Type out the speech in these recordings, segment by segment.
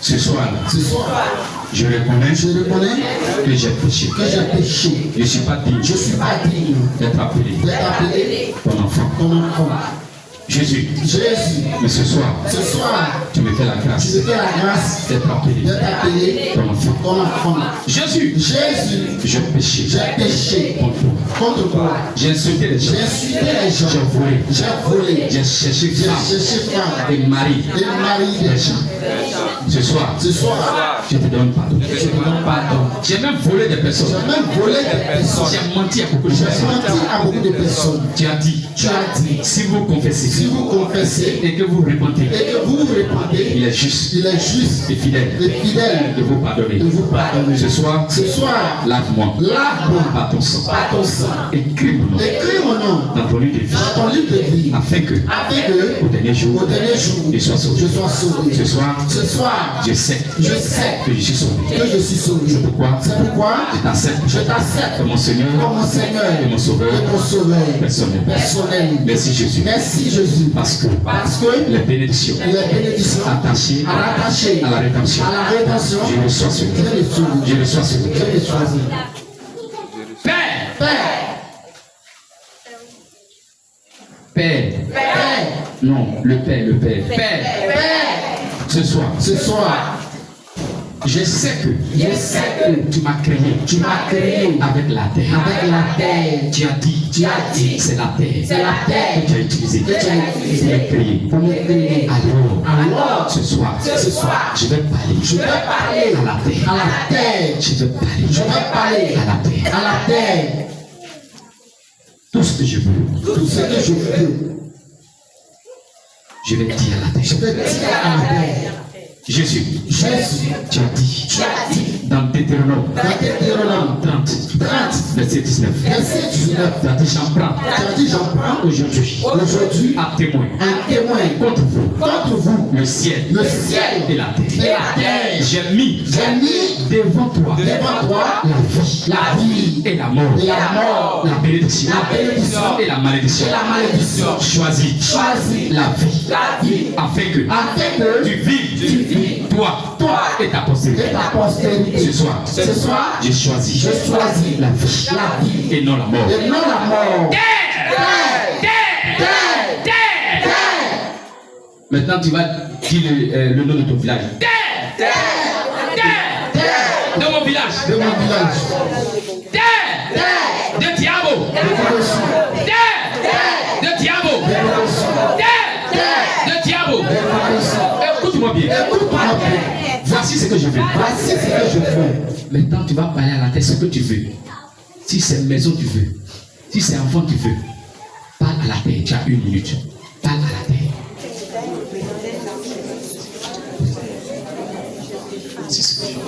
Ce soir, je reconnais que j'ai péché. Je ne suis pas digne d'être appelé ton enfant. Jésus. Mais ce soir, tu me fais la grâce d'être appelé ton enfant. Jésus, j'ai péché contre toi. J'ai insulté les gens. J'ai volé. J'ai cherché femme et mari des gens. Ce soir, je te donne pardon. J'ai même volé des personnes. J'ai menti à beaucoup de personnes. Tu as dit, si vous confessez et que vous repentez, il est juste et fidèle de vous pardonner. Ce soir, lave-moi par ton sang. Écris mon nom dans ton livre de vie, afin que au dernier jour, je sois sauvé. Ce soir, je sais que je suis sauvé. C'est pourquoi je t'accepte comme mon Seigneur et mon Sauveur personnel. Merci Jésus. Parce que les bénédictions attachées à la rédemption, je reçois ce Père. Non, le Père. Ce soir, je sais que tu m'as créé avec la terre. Tu as dit, c'est la terre que tu as utilisée pour me créer. Alors, ce soir, je vais parler à la terre. Je vais parler à la terre. Tout ce que je veux. Je vais dire à la terre. Jésus, tu as dit dans Deutéronome 30, verset 19, tu as dit j'en prends aujourd'hui à témoin contre vous le ciel et la terre. J'ai mis devant toi la vie et la mort, la bénédiction et la malédiction. Choisis la vie afin que tu vives. Toi et ta postérité. Ce soir, j'ai choisi la vie et non la mort. Maintenant, tu vas dire le nom de ton village. De mon village. De Diabo. De Diabo. Écoute-moi bien. Voici ce que je veux. Maintenant, tu vas parler à la terre ce que tu veux. Si c'est maison, tu veux. Si c'est enfant, tu veux. Parle à la terre. Tu as 1 minute. Parle à la terre. C'est ce que je veux.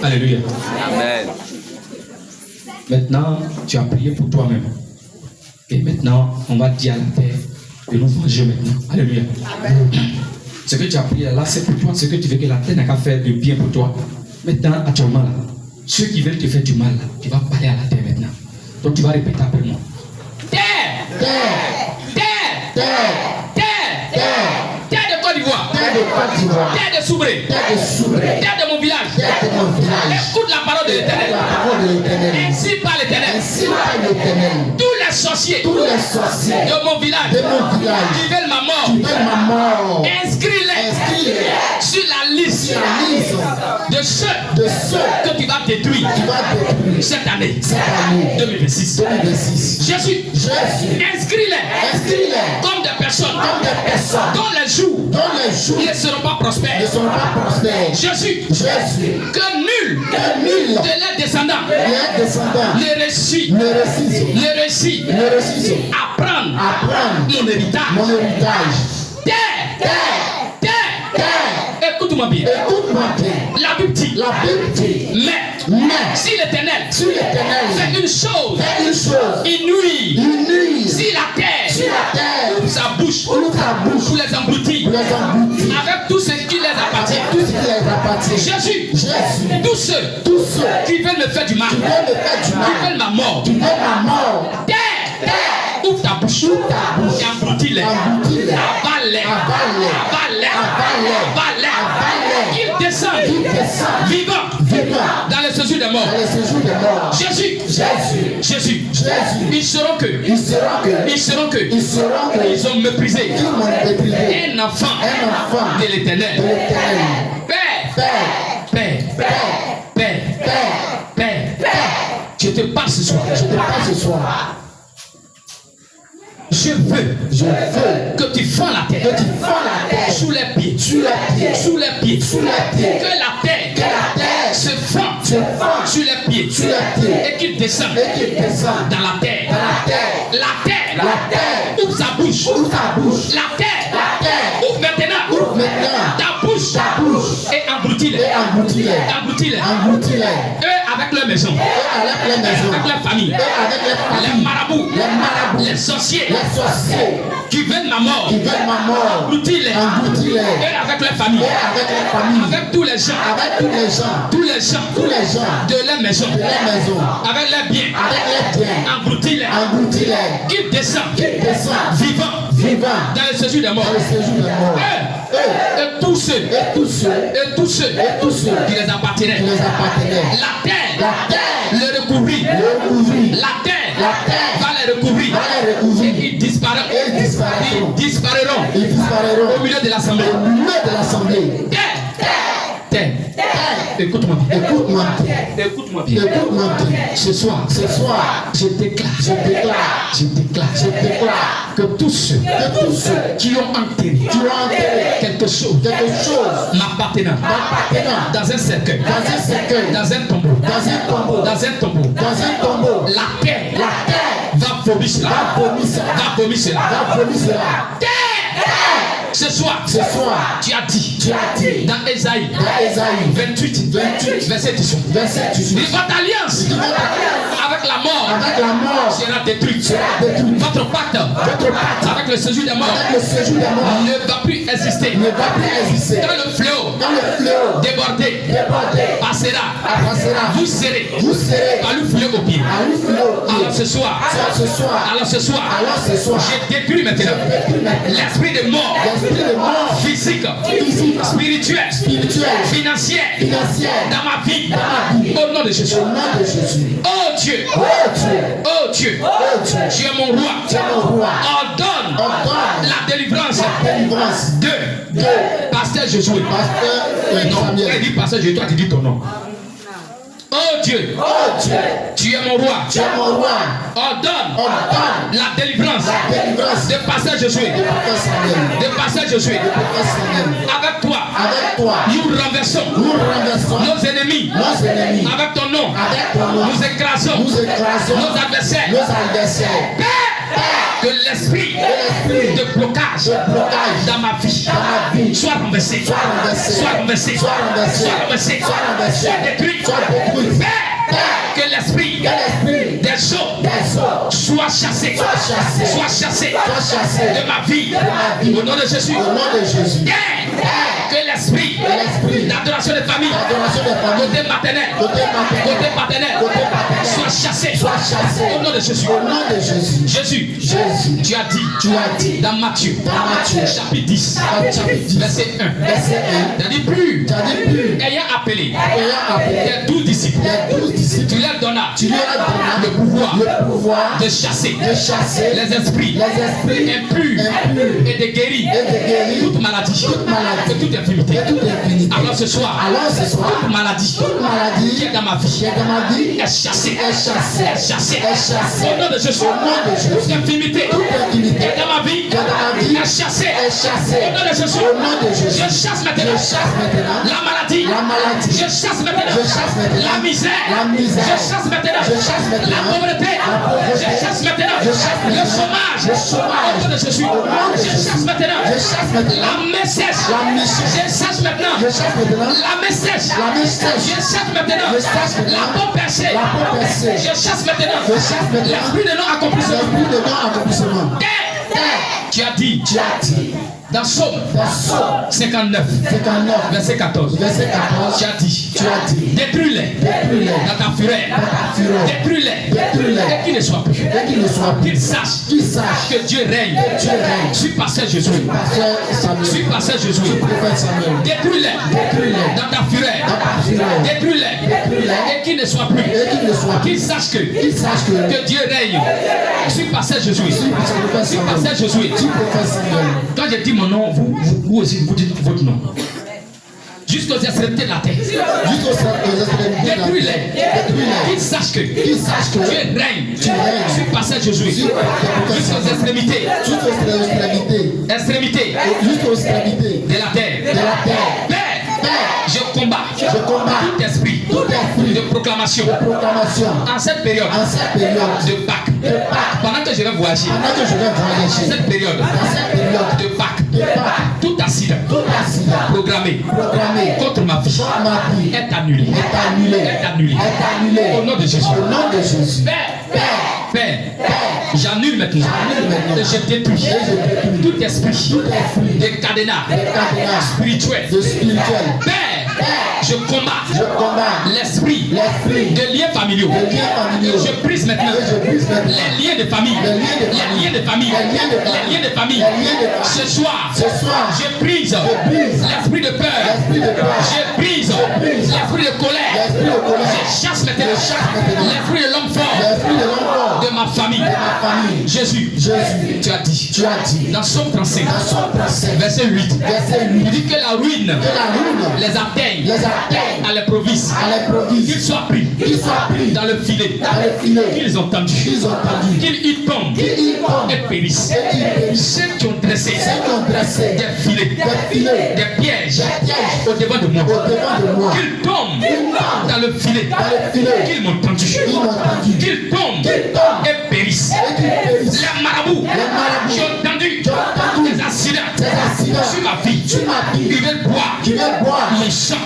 Alléluia. Amen. Maintenant, tu as prié pour toi-même. Et maintenant, on va dire à la terre de nous venger maintenant. Alléluia. Amen. Ce que tu as prié là, c'est pour toi. Ce que tu veux que la terre n'a qu'à faire de bien pour toi. Maintenant, actuellement là, ceux qui veulent te faire du mal là, tu vas parler à la terre maintenant. Donc tu vas répéter après moi. Terre! Terre! Terre! Terre! Terre! Terre! Terre de Côte d'Ivoire! Terre de Côte d'Ivoire! Terre de Soubré! Terre de Soubré! Terre de mon village! Terre de mon village! Écoute la parole de l'Éternel! La parole de l'Éternel! Ainsi par l'Éternel! Ainsi par l'Éternel! Tous les sorciers! Tous les sorciers! De mon village! De mon village! Qui veulent ma mort! Qui veulent ma mort! Inscris-les! Inscris-les! Sur la liste! Sur la liste! De ceux que tu vas détruire! Tu vas détruire! Cette année! Cette année! 2026! 2026! Jésus! Inscris-les! Inscris-les! Comme des personnes! Comme des personnes! Dont les jours ne seront pas prospères. Ne seront pas prospères. Jésus. Que nul de leurs descendants ne réussit à prendre mon héritage. Terre. Écoute-moi bien. La Bible dit. Mais si l'Éternel fait une chose inouïe, si la terre ouvre sa bouche pour les engloutir avec tout ce qui les appartient. Jésus, tous ceux qui veulent me faire du mal, qui veulent ma mort, terre, ouvre ta bouche et engloutis-les. Avale-les. Qu'ils descendent vivants dans le séjour des morts. Jésus, ils seront que ils ont méprisé un enfant de l'Éternel. Je te parle ce soir. Je veux que tu fends la terre sous les pieds. Que la terre se fend sur les pieds et qu'il descende dans la terre. La terre ouvre sa bouche. La terre ouvre maintenant ta bouche et engloutis-les. Eux avec leur maison, avec leur famille, les marabouts, les sorciers qui veulent ma mort, engloutis-les. Eux avec leur famille, avec tous les gens de leur maison, avec leurs biens, engloutis-les. Qu'ils descendent vivants dans le séjour des morts. Et tous ceux qui les appartenaient. La terre les recouvrit. La terre va les recouvrir. Et ils disparaîtront au milieu de l'assemblée. Terre. Écoute-moi bien. Ce soir, je déclare que tous ceux qui ont enterré quelque chose m'appartenant dans un cercueil, dans un tombeau, la terre va vomir cela. Terre. Ce soir, tu as dit dans Ésaïe 28, verset 18, votre alliance avec la mort sera détruite. Votre pacte avec le séjour des morts ne va plus exister. Quand le fleuve débordé passera, vous serez à lui fouler au pied. Alors ce soir, je détruis maintenant l'esprit de mort. Physique, spirituel, financier, dans ma vie, au nom de Jésus. Oh Dieu, tu es mon roi. Ordonne la délivrance de Pasteur Josué. Non, il dit Pasteur Josué, toi tu dis ton nom. Oh Dieu, tu es mon roi. Ordonne la délivrance de Pasteur Josué. Avec toi, nous renversons nos ennemis. Avec ton nom, nous écrasons nos adversaires. Que l'esprit de blocage dans ma vie soit renversé. Soit renversé. Soit détruit. Que l'esprit des eaux soit chassé de ma vie. Au nom de Jésus. Que l'esprit d'adoration de famille, côté maternel, soit chassé. Au nom de Jésus. Jésus, tu as dit dans Matthieu, chapitre 10, verset 1. Tu as dit plus, ayant appelé tes 12 disciples, tu leur donnas le pouvoir de chasser les esprits impurs et de guérir toute maladie et toute infirmité. Alors ce soir, toute maladie qui est dans ma vie est chassée. Au nom de Jésus, toute infirmité qui est dans ma vie est chassée. Au nom de Jésus, je chasse maintenant la maladie. Je chasse maintenant la misère. Je chasse maintenant la pauvreté. Je chasse maintenant le chômage. Au nom de Jésus, je chasse maintenant la main sèche. Je chasse maintenant la main sèche. Je chasse maintenant la peau percée. Je chasse maintenant l'esprit de non-accomplissement. Tu as dit dans Somme 59, verset 14, tu as dit détruis-les dans ta fureur, détruis-les et qu'ils ne soient plus, qu'ils sachent que Dieu règne. Suis pasteur Jésus, détruis-les dans ta fureur, détruis-les et qu'ils ne soient plus, qu'ils sachent que Dieu règne. Suis pasteur Jésus, quand je dis mon nom, vous aussi vous dites votre nom. Jusqu'aux extrémités de la terre. Détruis-les. Qu'ils sachent que Dieu règne. Je suis passé Jésus. Jusqu'aux extrémités. Extrémités de la terre. Père, je combats tout esprit de proclamation en cette période de Pâques. Pendant que je vais voyager, cette période de Pâques, tout accident programmé contre ma vie est annulé. Au nom de Jésus. Père, j'annule maintenant et je détruis tout esprit de cadenas spirituel. Père, je combats l'esprit de liens familiaux. Je brise maintenant les liens de famille. Ce soir, je brise l'esprit de peur. Je brise l'esprit de colère. Je chasse maintenant l'esprit de l'homme fort de ma famille. Jésus, tu as dit dans Somme 35, verset 8, il dit que la ruine les atteigne à l'improviste, qu'ils soient pris dans le filet, qu'ils ont tendu, qu'ils y tombent et périssent. Ceux qui ont dressé des filets, des pièges au devant de moi, qu'ils tombent dans le filet, qu'ils m'ont tendu, qu'ils tombent et périssent. Les marabouts qui ont tendu des accidents sur ma vie, ils veulent boire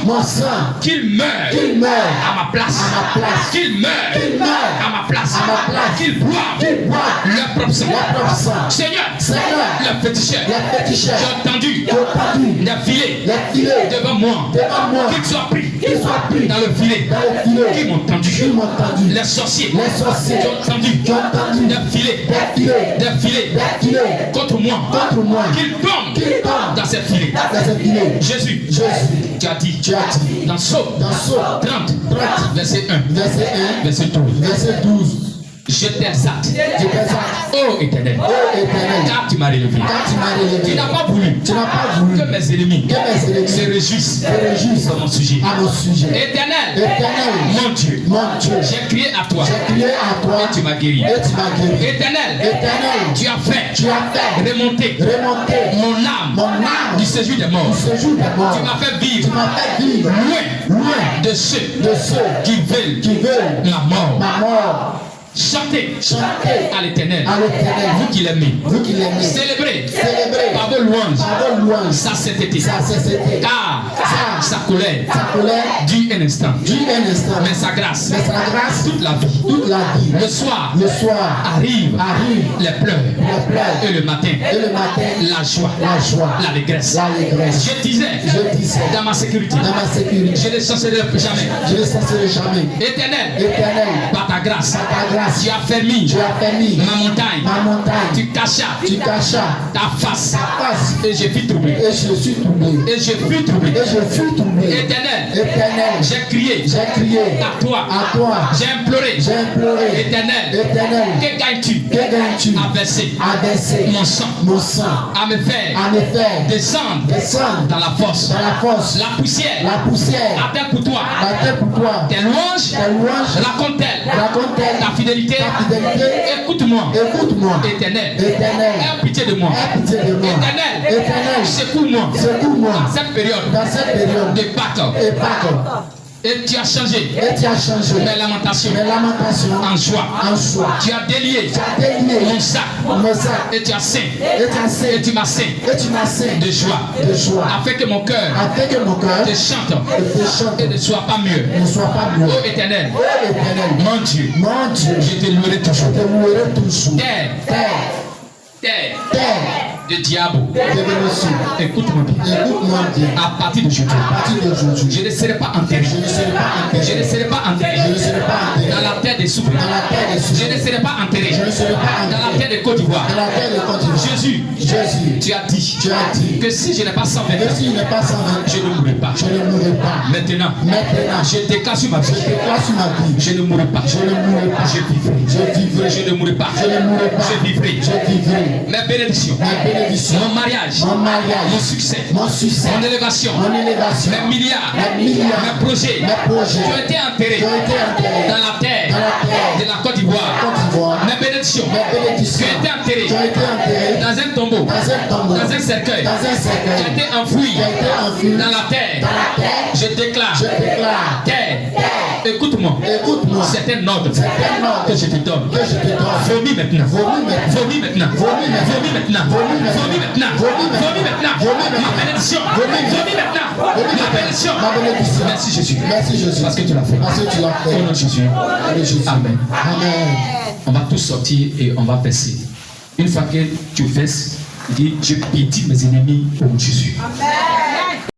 mon sang, qu'ils meurent à ma place, qu'ils meurent à ma place, qu'ils boivent leur propre sang. Seigneur, le féticheur, j'ai entendu des filets devant moi, qu'ils soient pris dans le filet, qu'ils m'ont tendu. Les sorciers qui ont tendu des filets contre moi, qu'ils tombent dans ces filets. Jésus, tu as dit dans Somme 30, verset 1, verset 12. Je t'exalte, ô Éternel, car tu m'as relevé. Tu n'as pas voulu que mes ennemis se réjouissent à mon sujet. Éternel, mon Dieu, j'ai crié à toi et tu m'as guéri. Éternel, tu as fait remonter mon âme du séjour des morts. Tu m'as fait vivre loin de ceux qui veulent ma mort. Chantez à l'Éternel. Vous qui l'aimez. Célébrez par vos louanges sa sainteté. Car sa colère dure un instant. Mais sa grâce toute la vie. Le soir arrive les pleurs. Et le matin la joie, l'allégresse. Je disais dans ma sécurité, je ne chasserai jamais. Éternel, par ta grâce, tu as fermé ma montagne. Tu cachas ta face. Et je fus troublé. Éternel, j'ai crié à toi. J'ai imploré. Éternel, que gagnes-tu à verser mon sang, à me faire descendre dans la fosse. La poussière atteint pour toi. Tes louanges racontent-elles ta fidélité. Écoute-moi. Éternel, aie pitié de moi. Éternel, secours-moi dans cette période de Pâques. Et tu as changé mes lamentations en joie. Tu as délié mon sac. Et tu as saint. Et tu m'as saint de joie. Afin que mon cœur te chante et ne soit pas mieux. Ô Éternel, mon Dieu, je te louerai toujours. Terre de diable, écoute-moi bien. À partir d'aujourd'hui, je ne serai pas enterré. Dans la terre des souffles. Je ne serai pas enterré dans la terre de Côte d'Ivoire. Jésus, tu as dit que si je n'ai pas 120 ans, je ne mourrai pas. Maintenant, je déclare sur ma vie. Je ne mourrai pas. Je vivrai. Je ne mourrai pas. Je vivrai. Mes bénédictions. Mon mariage, mon succès, mon élévation, mes milliards, mes projets qui ont été enterrés dans la terre de la Côte d'Ivoire. Mes bénédictions qui ont été enterrés dans un tombeau, dans un cercueil, qui ont été enfouis dans la terre. Je déclare, terre, écoute-moi, c'est un ordre que je te donne. Vomis maintenant. Ma bénédiction. Merci Jésus. Parce que tu l'as fait. Au nom de Jésus. Amen. On va tous sortir et on va verser. Une fois que tu verses, dis je pédis mes ennemis au nom de Jésus. Amen.